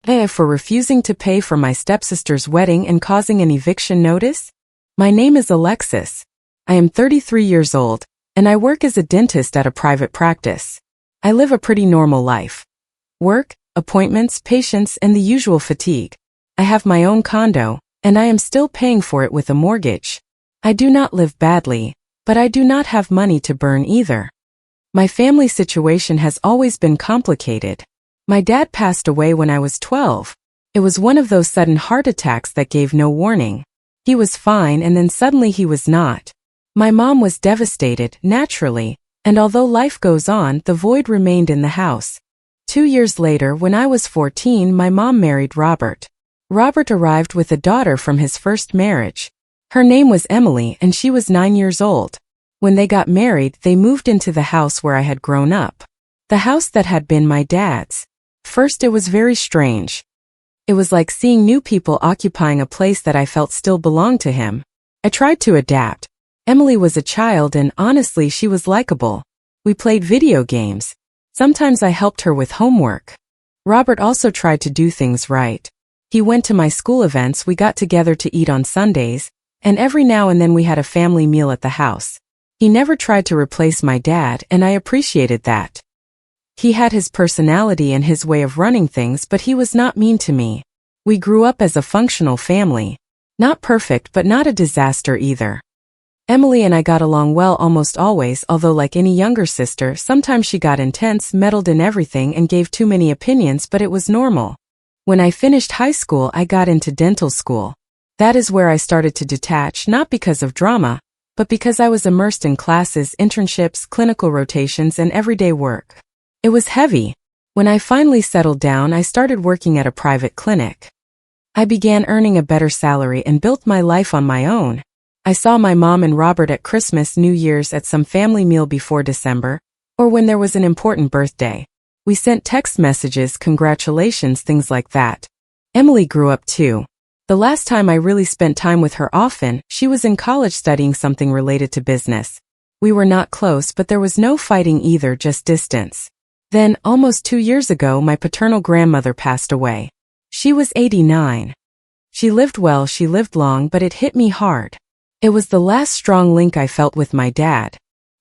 AITA for refusing to pay for my stepsister's wedding and causing an eviction notice? My name is Alexis. I am 33 years old, and I work as a dentist at a private practice. I live a pretty normal life. Work, appointments, patients, and the usual fatigue. I have my own condo, and I am still paying for it with a mortgage. I do not live badly, but I do not have money to burn either. My family situation has always been complicated. My dad passed away when I was 12. It was one of those sudden heart attacks that gave no warning. He was fine and then suddenly he was not. My mom was devastated, naturally, and although life goes on, the void remained in the house. 2 years later, when I was 14, my mom married Robert. Robert arrived with a daughter from his first marriage. Her name was Emily and she was 9 years old. When they got married, they moved into the house where I had grown up. The house that had been my dad's. First, it was very strange. It was like seeing new people occupying a place that I felt still belonged to him. I tried to adapt. Emily was a child and honestly she was likable. We played video games. Sometimes I helped her with homework. Robert also tried to do things right. He went to my school events, we got together to eat on Sundays, and every now and then we had a family meal at the house. He never tried to replace my dad, and I appreciated that. He had his personality and his way of running things, but he was not mean to me. We grew up as a functional family. Not perfect, but not a disaster either. Emily and I got along well almost always, although like any younger sister, sometimes she got intense, meddled in everything and gave too many opinions, but it was normal. When I finished high school, I got into dental school. That is where I started to detach, not because of drama, but because I was immersed in classes, internships, clinical rotations, and everyday work. It was heavy. When I finally settled down, I started working at a private clinic. I began earning a better salary and built my life on my own. I saw my mom and Robert at Christmas, New Year's, at some family meal before December, or when there was an important birthday. We sent text messages, congratulations, things like that. Emily grew up too. The last time I really spent time with her often, she was in college studying something related to business. We were not close, but there was no fighting either, just distance. Then, almost 2 years ago, my paternal grandmother passed away. She was 89. She lived well, she lived long, but it hit me hard. It was the last strong link I felt with my dad.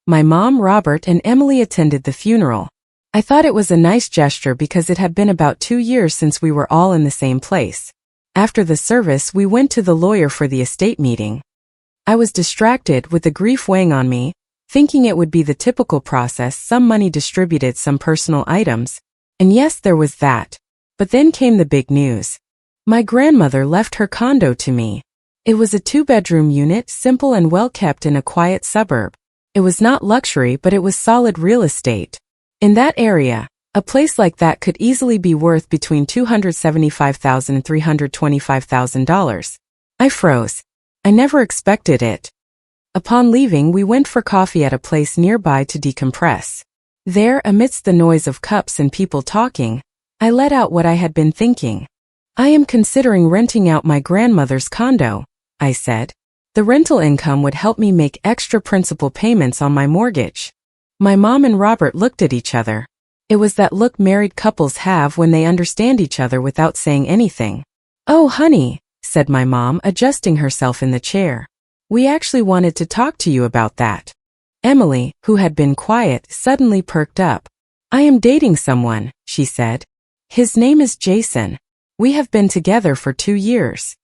My mom, Robert, and Emily attended the funeral. I thought it was a nice gesture because it had been about 2 years since we were all in the same place. After the service, we went to the lawyer for the estate meeting. I was distracted with the grief weighing on me, thinking it would be the typical process, some money distributed, some personal items. And yes, there was that. But then came the big news. My grandmother left her condo to me. It was a 2-bedroom unit, simple and well kept in a quiet suburb. It was not luxury, but it was solid real estate. In that area, a place like that could easily be worth between $275,000 and $325,000. I froze. I never expected it. Upon leaving, we went for coffee at a place nearby to decompress. There, amidst the noise of cups and people talking, I let out what I had been thinking. I am considering renting out my grandmother's condo, I said. The rental income would help me make extra principal payments on my mortgage. My mom and Robert looked at each other. It was that look married couples have when they understand each other without saying anything. "Oh, honey," said my mom, adjusting herself in the chair. "We actually wanted to talk to you about that." Emily, who had been quiet, suddenly perked up. "I am dating someone," she said. "His name is Jason. We have been together for 2 years.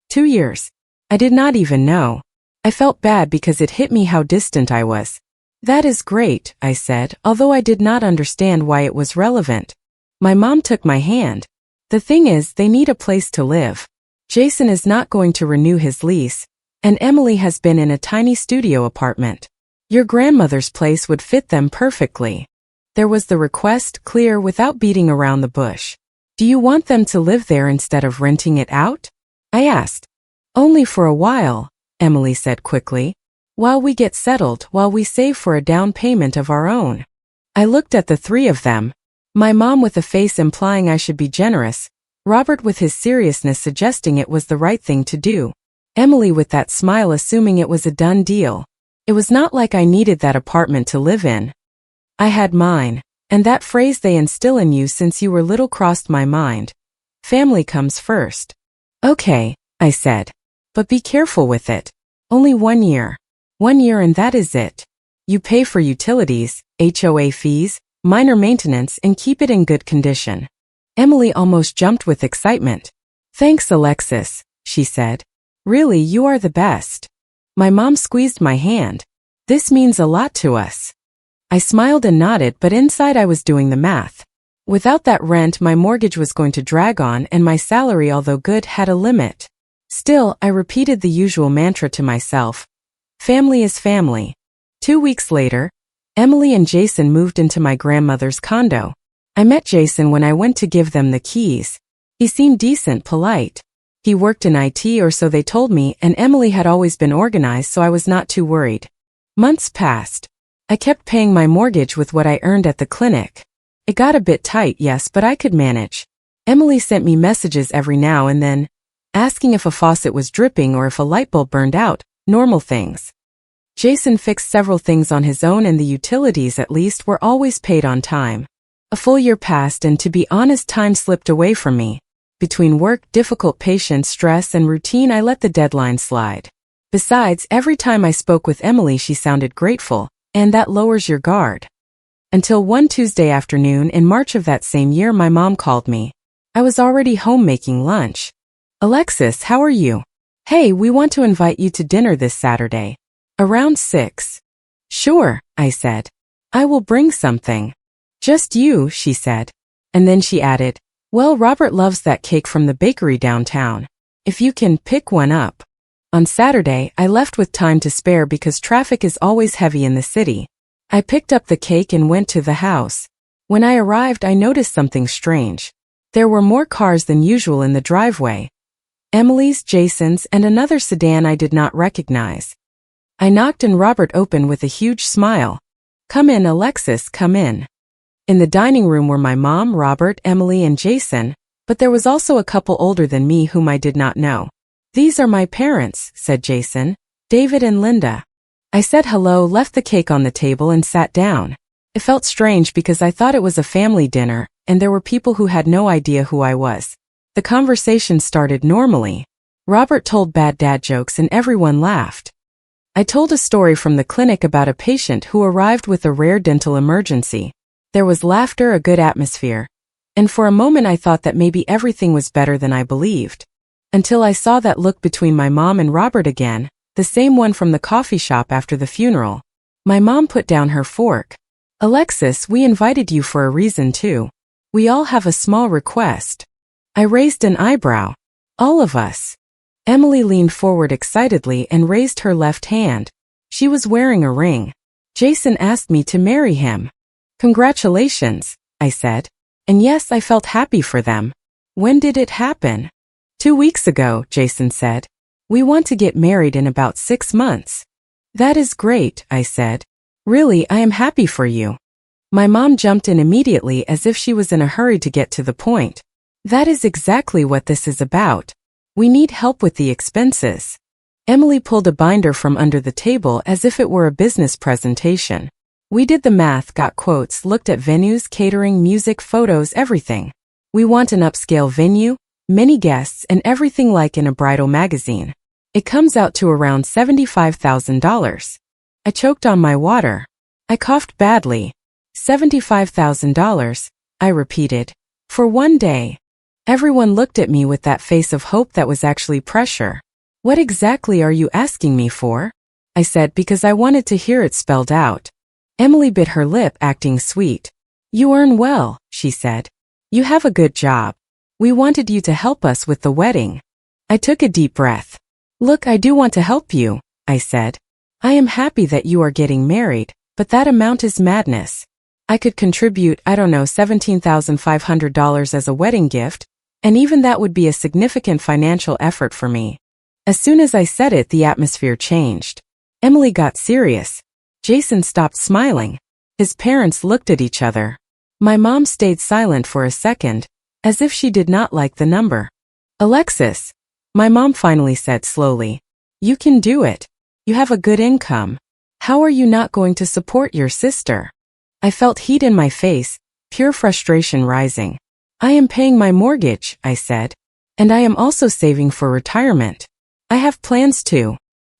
2 years. I did not even know. I felt bad because it hit me how distant I was. "That is great," I said, although I did not understand why it was relevant. My mom took my hand. "The thing is, they need a place to live. Jason is not going to renew his lease, and Emily has been in a tiny studio apartment. Your grandmother's place would fit them perfectly." There was the request, clear, without beating around the bush. "Do you want them to live there instead of renting it out?" I asked. "Only for a while," Emily said quickly. "While we get settled, while we save for a down payment of our own." I looked at the three of them. My mom with a face implying I should be generous, Robert with his seriousness suggesting it was the right thing to do, Emily with that smile assuming it was a done deal. It was not like I needed that apartment to live in. I had mine, and that phrase "they instill in you since you were little" crossed my mind. Family comes first. Okay, I said. But be careful with it. Only 1 year. 1 year and that is it. You pay for utilities, HOA fees, minor maintenance and keep it in good condition. Emily almost jumped with excitement. Thanks, Alexis, she said. Really, you are the best. My mom squeezed my hand. This means a lot to us. I smiled and nodded, but inside I was doing the math. Without that rent, my mortgage was going to drag on, and my salary, although good, had a limit. Still, I repeated the usual mantra to myself. Family is family. 2 weeks later, Emily and Jason moved into my grandmother's condo. I met Jason when I went to give them the keys. He seemed decent, polite. He worked in IT, or so they told me, and Emily had always been organized, so I was not too worried. Months passed. I kept paying my mortgage with what I earned at the clinic. It got a bit tight, yes, but I could manage. Emily sent me messages every now and then, asking if a faucet was dripping or if a light bulb burned out, normal things. Jason fixed several things on his own, and the utilities, at least, were always paid on time. A full year passed, and to be honest, time slipped away from me. Between work, difficult patient stress, and routine, I let the deadline slide. Besides, every time I spoke with Emily, she sounded grateful, and that lowers your guard. Until one Tuesday afternoon in March of that same year, my mom called me. I was already home making lunch. Alexis, how are you? Hey, we want to invite you to dinner this Saturday. Around 6. Sure, I said. I will bring something. Just you, she said. And then she added, well, Robert loves that cake from the bakery downtown. If you can pick one up. On Saturday, I left with time to spare because traffic is always heavy in the city. I picked up the cake and went to the house. When I arrived, I noticed something strange. There were more cars than usual in the driveway. Emily's, Jason's, and another sedan I did not recognize. I knocked and Robert opened with a huge smile. Come in, Alexis, come in. In the dining room were my mom, Robert, Emily, and Jason, but there was also a couple older than me whom I did not know. These are my parents, said Jason, David and Linda. I said hello, left the cake on the table, and sat down. It felt strange because I thought it was a family dinner, and there were people who had no idea who I was. The conversation started normally. Robert told bad dad jokes and everyone laughed. I told a story from the clinic about a patient who arrived with a rare dental emergency. There was laughter, a good atmosphere. And for a moment I thought that maybe everything was better than I believed. Until I saw that look between my mom and Robert again, the same one from the coffee shop after the funeral. My mom put down her fork. Alexis, we invited you for a reason too. We all have a small request. I raised an eyebrow. All of us. Emily leaned forward excitedly and raised her left hand. She was wearing a ring. Jason asked me to marry him. Congratulations, I said. And yes, I felt happy for them. When did it happen? 2 weeks ago, Jason said. We want to get married in about 6 months. That is great, I said. Really, I am happy for you. My mom jumped in immediately as if she was in a hurry to get to the point. That is exactly what this is about. We need help with the expenses. Emily pulled a binder from under the table as if it were a business presentation. We did the math, got quotes, looked at venues, catering, music, photos, everything. We want an upscale venue, many guests, and everything like in a bridal magazine. It comes out to around $75,000. I choked on my water. I coughed badly. $75,000, I repeated. For one day. Everyone looked at me with that face of hope that was actually pressure. What exactly are you asking me for? I said because I wanted to hear it spelled out. Emily bit her lip, acting sweet. You earn well, she said. You have a good job. We wanted you to help us with the wedding. I took a deep breath. Look, I do want to help you, I said. I am happy that you are getting married, but that amount is madness. I could contribute, I don't know, $17,500 as a wedding gift, and even that would be a significant financial effort for me. As soon as I said it, the atmosphere changed. Emily got serious. Jason stopped smiling. His parents looked at each other. My mom stayed silent for a second, as if she did not like the number. Alexis, my mom finally said slowly, you can do it. You have a good income. How are you not going to support your sister? I felt heat in my face, pure frustration rising. I am paying my mortgage, I said. And I am also saving for retirement. I have plans too.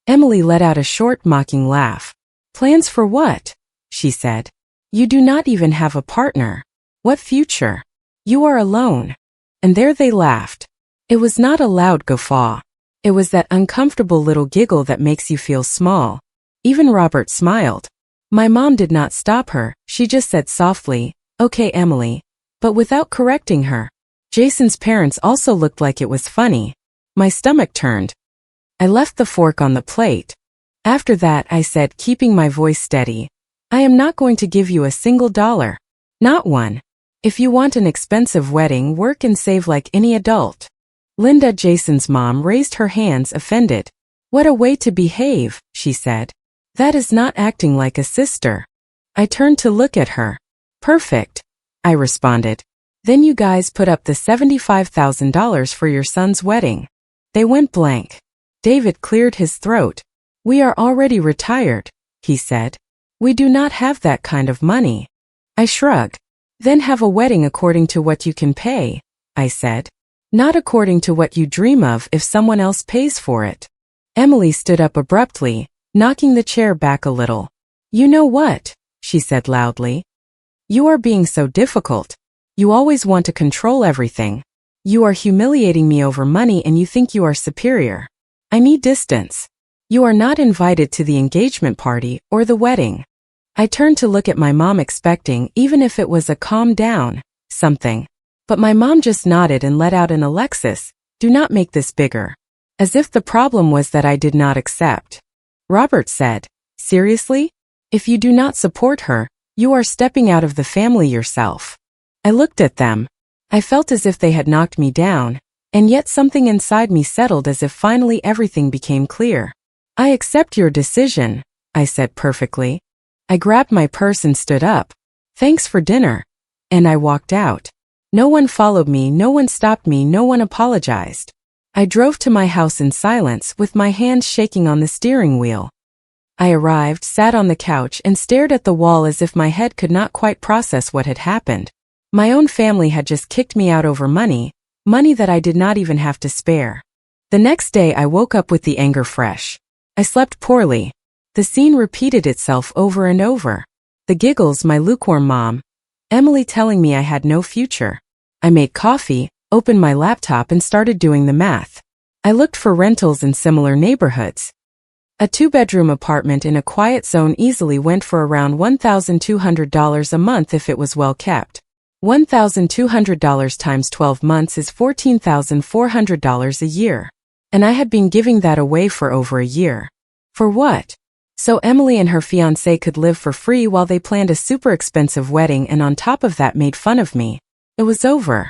Emily let out a short, mocking laugh. Plans for what? She said. You do not even have a partner. What future? You are alone. And there they laughed. It was not a loud guffaw. It was that uncomfortable little giggle that makes you feel small. Even Robert smiled. My mom did not stop her, she just said softly, "Okay, Emily," but without correcting her. Jason's parents also looked like it was funny. My stomach turned. I left the fork on the plate. After that, I said, keeping my voice steady, I am not going to give you a single dollar. Not one. If you want an expensive wedding, work and save like any adult. Linda, Jason's mom, raised her hands, offended. What a way to behave, she said. That is not acting like a sister. I turned to look at her. Perfect, I responded. Then you guys put up the $75,000 for your son's wedding. They went blank. David cleared his throat. We are already retired, he said. We do not have that kind of money. I shrugged. Then have a wedding according to what you can pay, I said. Not according to what you dream of if someone else pays for it. Emily stood up abruptly, knocking the chair back a little. You know what? She said loudly. You are being so difficult. You always want to control everything. You are humiliating me over money and you think you are superior. I need distance. You are not invited to the engagement party or the wedding. I turned to look at my mom, expecting, even if it was a calm down, something. But my mom just nodded and let out an Alexis, do not make this bigger. As if the problem was that I did not accept. Robert said, seriously? If you do not support her, you are stepping out of the family yourself. I looked at them. I felt as if they had knocked me down, and yet something inside me settled as if finally everything became clear. I accept your decision, I said perfectly. I grabbed my purse and stood up. Thanks for dinner. And I walked out. No one followed me, no one stopped me, no one apologized. I drove to my house in silence with my hands shaking on the steering wheel. I arrived, sat on the couch, and stared at the wall as if my head could not quite process what had happened. My own family had just kicked me out over money that I did not even have to spare. The next day I woke up with the anger fresh. I slept poorly. The scene repeated itself over and over. The giggles, my lukewarm mom, Emily telling me I had no future. I made coffee, opened my laptop and started doing the math. I looked for rentals in similar neighborhoods. A 2-bedroom apartment in a quiet zone easily went for around $1,200 a month if it was well kept. $1,200 times 12 months is $14,400 a year. And I had been giving that away for over a year. For what? So Emily and her fiancé could live for free while they planned a super expensive wedding and on top of that made fun of me. It was over.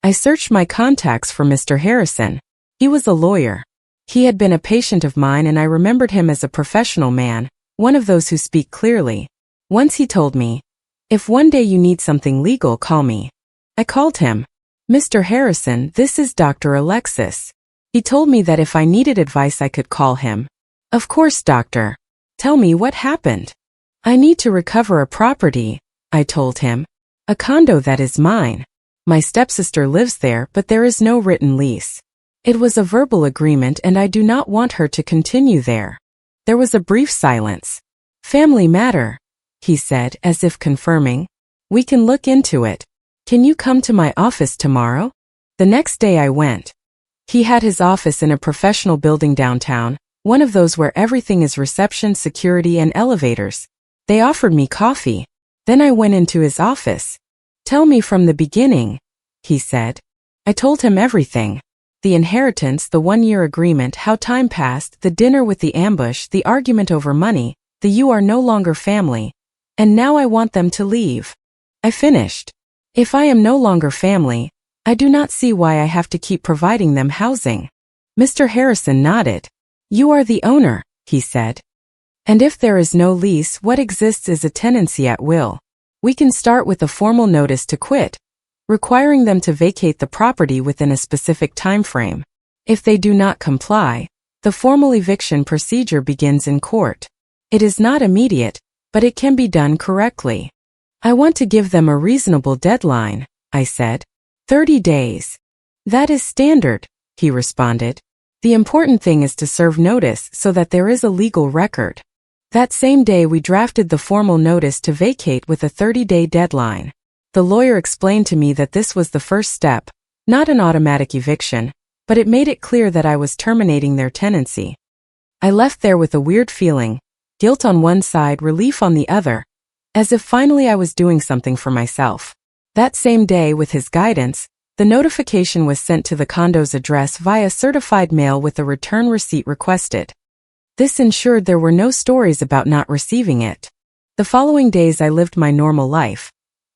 I searched my contacts for Mr. Harrison. He was a lawyer. He had been a patient of mine and I remembered him as a professional man, one of those who speak clearly. Once he told me, if one day you need something legal, call me. I called him. Mr. Harrison, this is Dr. Alexis. He told me that if I needed advice I could call him. Of course, doctor. Tell me what happened. I need to recover a property, I told him. A condo that is mine. My stepsister lives there, but there is no written lease. It was a verbal agreement and I do not want her to continue there. There was a brief silence. Family matter, he said, as if confirming. We can look into it. Can you come to my office tomorrow? The next day I went. He had his office in a professional building downtown, one of those where everything is reception, security, and elevators. They offered me coffee. Then I went into his office. Tell me from the beginning, he said. I told him everything. The inheritance, the 1-year agreement, how time passed, the dinner with the ambush, the argument over money, the you are no longer family. And now I want them to leave. I finished. If I am no longer family, I do not see why I have to keep providing them housing. Mr. Harrison nodded. You are the owner, he said. And if there is no lease, what exists is a tenancy at will. We can start with a formal notice to quit, requiring them to vacate the property within a specific time frame. If they do not comply, the formal eviction procedure begins in court. It is not immediate, but it can be done correctly. I want to give them a reasonable deadline, I said. 30 days. That is standard, he responded. The important thing is to serve notice so that there is a legal record. That same day we drafted the formal notice to vacate with a 30-day deadline. The lawyer explained to me that this was the first step, not an automatic eviction, but it made it clear that I was terminating their tenancy. I left there with a weird feeling, guilt on one side, relief on the other, as if finally I was doing something for myself. That same day, with his guidance, the notification was sent to the condo's address via certified mail with a return receipt requested. This ensured there were no stories about not receiving it. The following days I lived my normal life.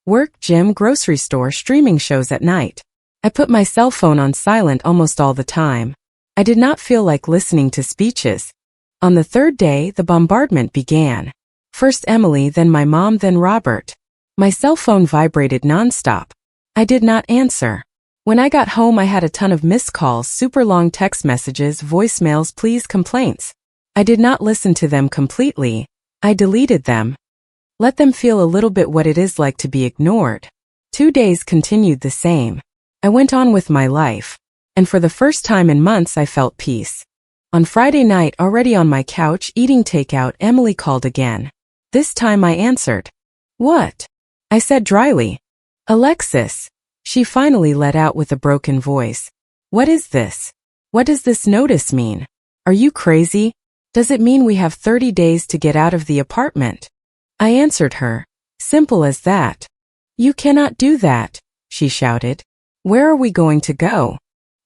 Work, gym, grocery store, streaming shows at night. I put my cell phone on silent almost all the time. I did not feel like listening to speeches. On the third day, the bombardment began. First Emily, then my mom, then Robert. My cell phone vibrated nonstop. I did not answer. When I got home, I had a ton of missed calls, super long text messages, voicemails, pleas, complaints. I did not listen to them completely. I deleted them. Let them feel a little bit what it is like to be ignored. 2 days continued the same. I went on with my life. And for the first time in months I felt peace. On Friday night, already on my couch eating takeout, Emily called again. This time I answered. What? I said dryly. Alexis. She finally let out with a broken voice. What is this? What does this notice mean? Are you crazy? Does it mean we have 30 days to get out of the apartment? I answered her. Simple as that. You cannot do that, she shouted. Where are we going to go?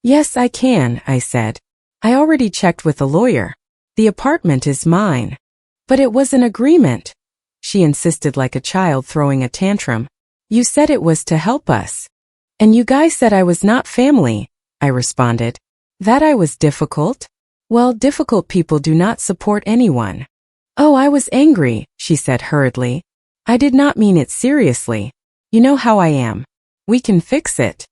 Yes, I can, I said. I already checked with the lawyer. The apartment is mine. But it was an agreement. She insisted like a child throwing a tantrum. You said it was to help us. And you guys said I was not family, I responded. That I was difficult? Well, difficult people do not support anyone. Oh, I was angry, she said hurriedly. I did not mean it seriously. You know how I am. We can fix it.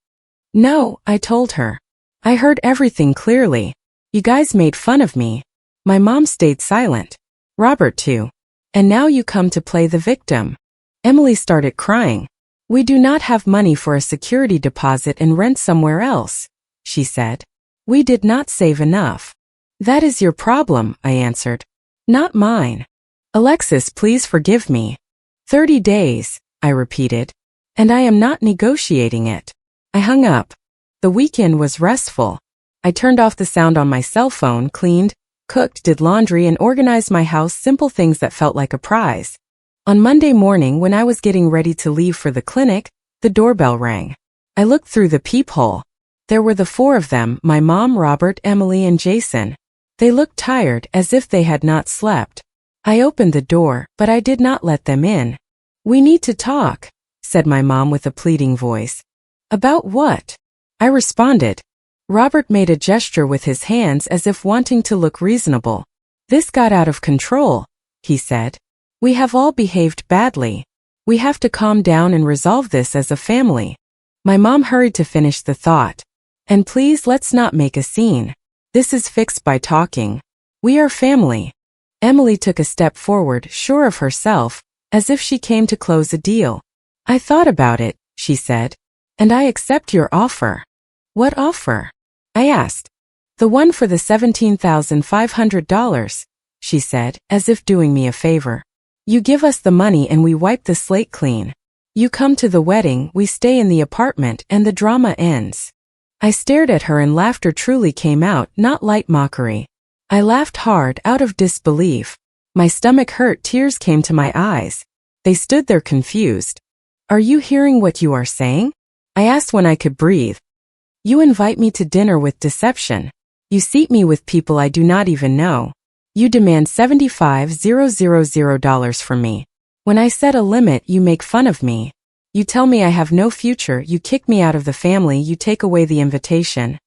No, I told her. I heard everything clearly. You guys made fun of me. My mom stayed silent. Robert too. And now you come to play the victim. Emily started crying. We do not have money for a security deposit and rent somewhere else, she said. We did not save enough. That is your problem, I answered. Not mine. Alexis, please forgive me. 30 days, I repeated. And I am not negotiating it. I hung up. The weekend was restful. I turned off the sound on my cell phone, cleaned, cooked, did laundry, and organized my house, simple things that felt like a prize. On Monday morning, when I was getting ready to leave for the clinic, the doorbell rang. I looked through the peephole. There were the 4 of them, my mom, Robert, Emily, and Jason. They looked tired, as if they had not slept. I opened the door, but I did not let them in. We need to talk, said my mom with a pleading voice. About what? I responded. Robert made a gesture with his hands as if wanting to look reasonable. This got out of control, he said. We have all behaved badly. We have to calm down and resolve this as a family. My mom hurried to finish the thought. And please, let's not make a scene. This is fixed by talking. We are family. Emily took a step forward, sure of herself, as if she came to close a deal. I thought about it, she said. And I accept your offer. What offer? I asked. The one for the $17,500, she said, as if doing me a favor. You give us the money and we wipe the slate clean. You come to the wedding, we stay in the apartment, and the drama ends. I stared at her and laughter truly came out, not light mockery. I laughed hard, out of disbelief. My stomach hurt, tears came to my eyes. They stood there confused. Are you hearing what you are saying? I asked when I could breathe. You invite me to dinner with deception. You seat me with people I do not even know. You demand $75,000 from me. When I set a limit, you make fun of me. You tell me I have no future, you kick me out of the family, you take away the invitation.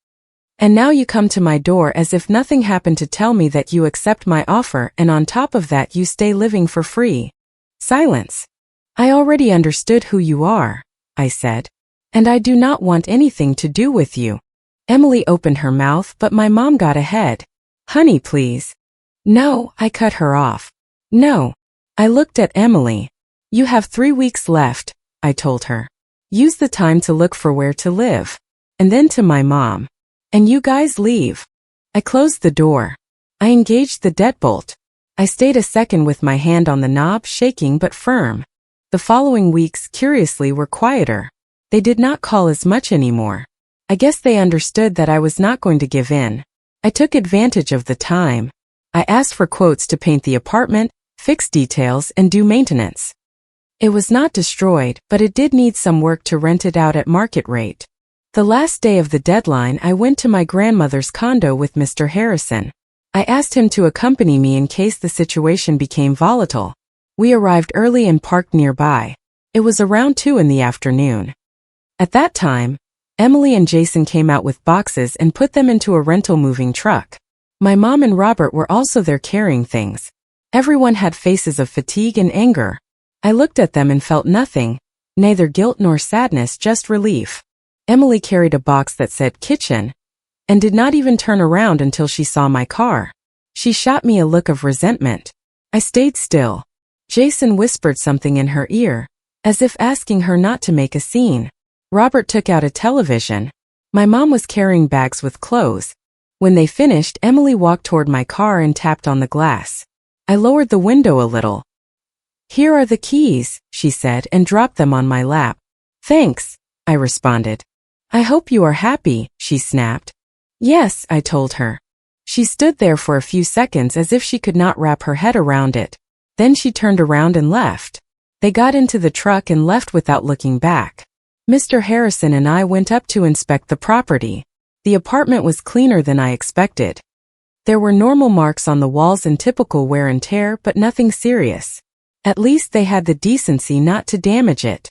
And now you come to my door as if nothing happened to tell me that you accept my offer, and on top of that you stay living for free. Silence. I already understood who you are, I said. And I do not want anything to do with you. Emily opened her mouth, but my mom got ahead. Honey, please. No, I cut her off. No. I looked at Emily. You have 3 weeks left, I told her. Use the time to look for where to live. And then to my mom. And you guys leave. I closed the door. I engaged the deadbolt. I stayed a second with my hand on the knob, shaking but firm. The following weeks, curiously, were quieter. They did not call as much anymore. I guess they understood that I was not going to give in. I took advantage of the time. I asked for quotes to paint the apartment, fix details, and do maintenance. It was not destroyed, but it did need some work to rent it out at market rate. The last day of the deadline, I went to my grandmother's condo with Mr. Harrison. I asked him to accompany me in case the situation became volatile. We arrived early and parked nearby. It was around 2 in the afternoon. At that time, Emily and Jason came out with boxes and put them into a rental moving truck. My mom and Robert were also there carrying things. Everyone had faces of fatigue and anger. I looked at them and felt nothing, neither guilt nor sadness, just relief. Emily carried a box that said kitchen, and did not even turn around until she saw my car. She shot me a look of resentment. I stayed still. Jason whispered something in her ear, as if asking her not to make a scene. Robert took out a television. My mom was carrying bags with clothes. When they finished, Emily walked toward my car and tapped on the glass. I lowered the window a little. "Here are the keys," she said, and dropped them on my lap. "Thanks," I responded. "I hope you are happy," she snapped. "Yes," I told her. She stood there for a few seconds as if she could not wrap her head around it. Then she turned around and left. They got into the truck and left without looking back. Mr. Harrison and I went up to inspect the property. The apartment was cleaner than I expected. There were normal marks on the walls and typical wear and tear, but nothing serious. At least they had the decency not to damage it.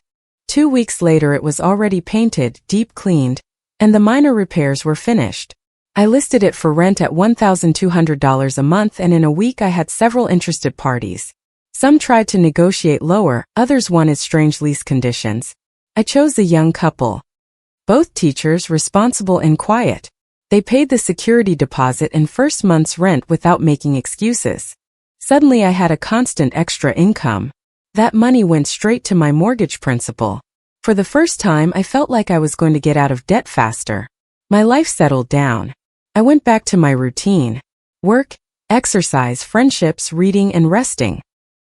2 weeks later it was already painted, deep cleaned, and the minor repairs were finished. I listed it for rent at $1,200 a month, and in a week I had several interested parties. Some tried to negotiate lower, others wanted strange lease conditions. I chose a young couple. Both teachers, responsible and quiet. They paid the security deposit and first month's rent without making excuses. Suddenly I had a constant extra income. That money went straight to my mortgage principal. For the first time, I felt like I was going to get out of debt faster. My life settled down. I went back to my routine. Work, exercise, friendships, reading, and resting.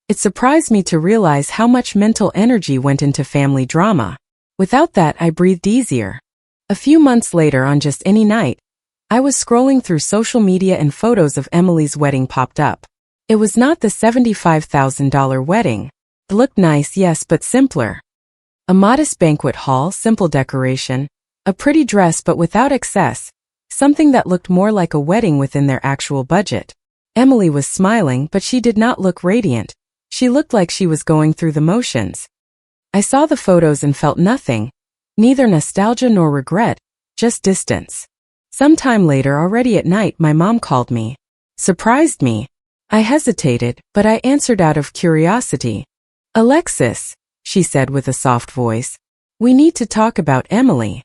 It surprised me to realize how much mental energy went into family drama. Without that, I breathed easier. A few months later, on just any night, I was scrolling through social media and photos of Emily's wedding popped up. It was not the $75,000 wedding. It looked nice, yes, but simpler. A modest banquet hall, simple decoration, a pretty dress but without excess, something that looked more like a wedding within their actual budget. Emily was smiling, but she did not look radiant. She looked like she was going through the motions. I saw the photos and felt nothing, neither nostalgia nor regret, just distance. Sometime later, already at night, my mom called me. Surprised me. I hesitated, but I answered out of curiosity. "Alexis," she said with a soft voice, "we need to talk about Emily."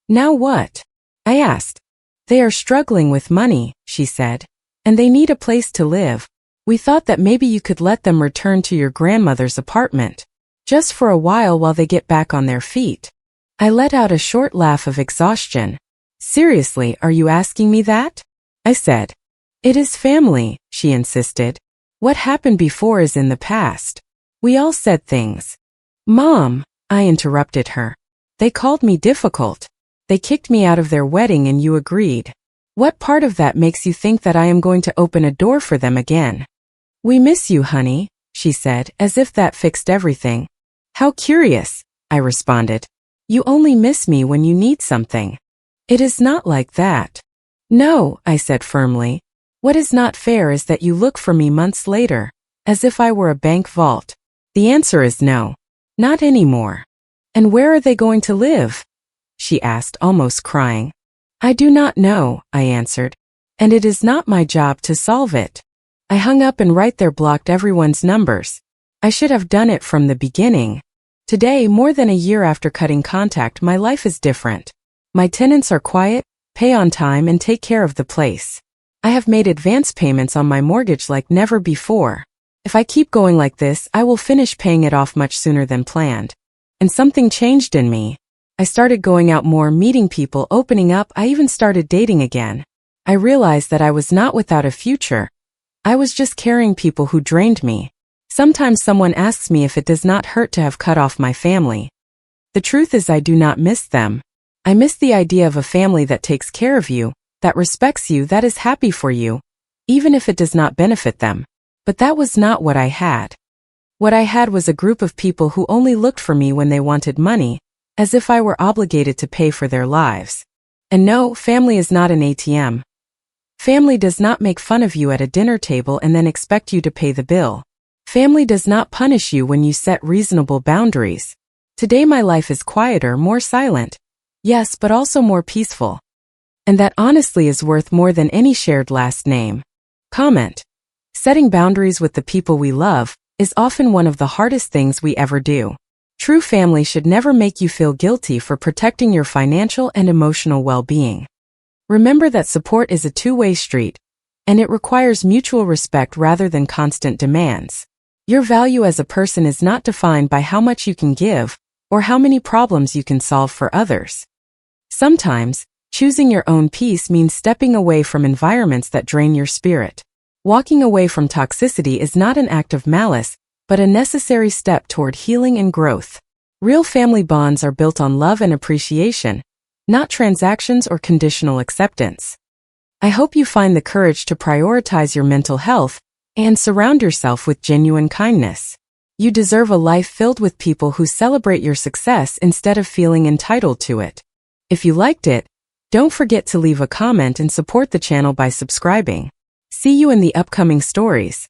"Now what?" I asked. "They are struggling with money," she said, "and they need a place to live. We thought that maybe you could let them return to your grandmother's apartment, just for a while they get back on their feet." I let out a short laugh of exhaustion. "Seriously, are you asking me that?" I said. "It is family," she insisted. "What happened before is in the past. We all said things." "Mom," I interrupted her. "They called me difficult. They kicked me out of their wedding and you agreed. What part of that makes you think that I am going to open a door for them again?" "We miss you, honey," she said, as if that fixed everything. "How curious," I responded. "You only miss me when you need something." "It is not like that." "No," I said firmly. "What is not fair is that you look for me months later, as if I were a bank vault. The answer is no. Not anymore." "And where are they going to live?" she asked, almost crying. "I do not know," I answered. "And it is not my job to solve it." I hung up and right there blocked everyone's numbers. I should have done it from the beginning. Today, more than a year after cutting contact, my life is different. My tenants are quiet, pay on time, and take care of the place. I have made advance payments on my mortgage like never before. If I keep going like this, I will finish paying it off much sooner than planned. and something changed in me. I started going out more, meeting people, opening up. I even started dating again. I realized that I was not without a future. I was just carrying people who drained me. Sometimes someone asks me if it does not hurt to have cut off my family. The truth is I do not miss them. I miss the idea of a family that takes care of you, that respects you, that is happy for you, even if it does not benefit them. But that was not what I had. What I had was a group of people who only looked for me when they wanted money, as if I were obligated to pay for their lives. And no, family is not an ATM. Family does not make fun of you at a dinner table and then expect you to pay the bill. Family does not punish you when you set reasonable boundaries. Today my life is quieter, more silent. Yes, but also more peaceful. And that honestly is worth more than any shared last name. Comment. Setting boundaries with the people we love is often one of the hardest things we ever do. True family should never make you feel guilty for protecting your financial and emotional well-being. Remember that support is a two-way street, and it requires mutual respect rather than constant demands. Your value as a person is not defined by how much you can give or how many problems you can solve for others. Sometimes, choosing your own peace means stepping away from environments that drain your spirit. Walking away from toxicity is not an act of malice, but a necessary step toward healing and growth. Real family bonds are built on love and appreciation, not transactions or conditional acceptance. I hope you find the courage to prioritize your mental health and surround yourself with genuine kindness. You deserve a life filled with people who celebrate your success instead of feeling entitled to it. If you liked it, don't forget to leave a comment and support the channel by subscribing. See you in the upcoming stories.